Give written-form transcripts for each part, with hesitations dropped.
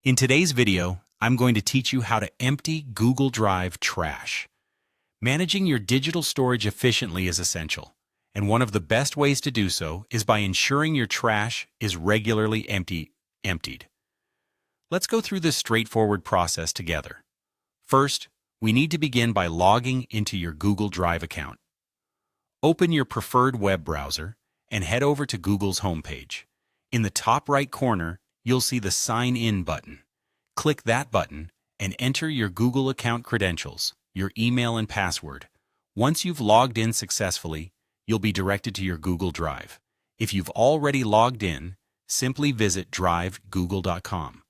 In today's video, I'm going to teach you how to empty Google Drive trash. Managing your digital storage efficiently is essential, and one of the best ways to do so is by ensuring your trash is regularly emptied. Let's go through this straightforward process together. First, we need to begin by logging into your Google Drive account. Open your preferred web browser and head over to Google's homepage. In the top right corner, you'll see the Sign In button. Click that button and enter your Google account credentials, your email and password. Once you've logged in successfully, you'll be directed to your Google Drive. If you've already logged in, simply visit drivegoogle.com.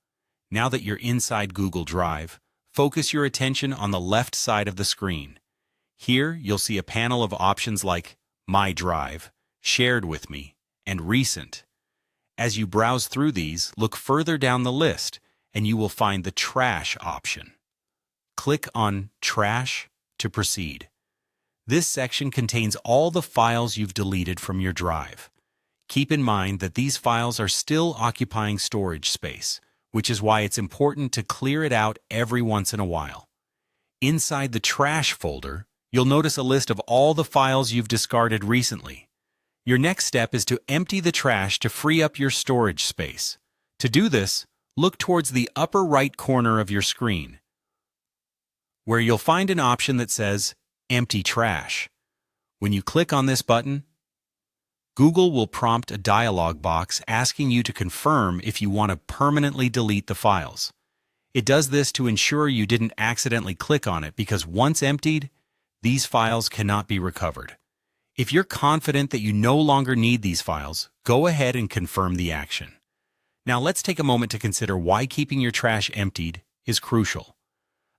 Now that you're inside Google Drive, focus your attention on the left side of the screen. Here, you'll see a panel of options like My Drive, Shared with Me, and Recent. As you browse through these, look further down the list, and you will find the Trash option. Click on Trash to proceed. This section contains all the files you've deleted from your drive. Keep in mind that these files are still occupying storage space, which is why it's important to clear it out every once in a while. Inside the Trash folder, you'll notice a list of all the files you've discarded recently. Your next step is to empty the trash to free up your storage space. To do this, look towards the upper right corner of your screen, where you'll find an option that says Empty Trash. When you click on this button, Google will prompt a dialog box asking you to confirm if you want to permanently delete the files. It does this to ensure you didn't accidentally click on it because once emptied, these files cannot be recovered. If you're confident that you no longer need these files, go ahead and confirm the action. Now let's take a moment to consider why keeping your trash emptied is crucial.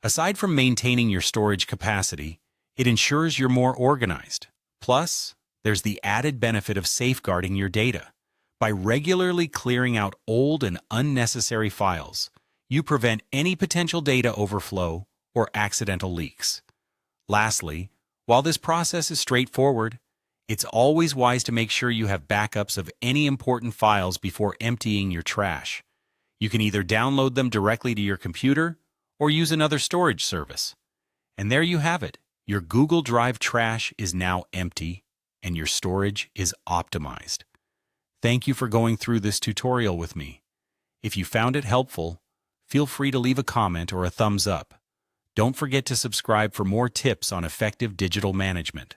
Aside from maintaining your storage capacity, it ensures you're more organized. Plus, there's the added benefit of safeguarding your data. By regularly clearing out old and unnecessary files, you prevent any potential data overflow or accidental leaks. Lastly, while this process is straightforward, it's always wise to make sure you have backups of any important files before emptying your trash. You can either download them directly to your computer or use another storage service. And there you have it. Your Google Drive trash is now empty and your storage is optimized. Thank you for going through this tutorial with me. If you found it helpful, feel free to leave a comment or a thumbs up. Don't forget to subscribe for more tips on effective digital management.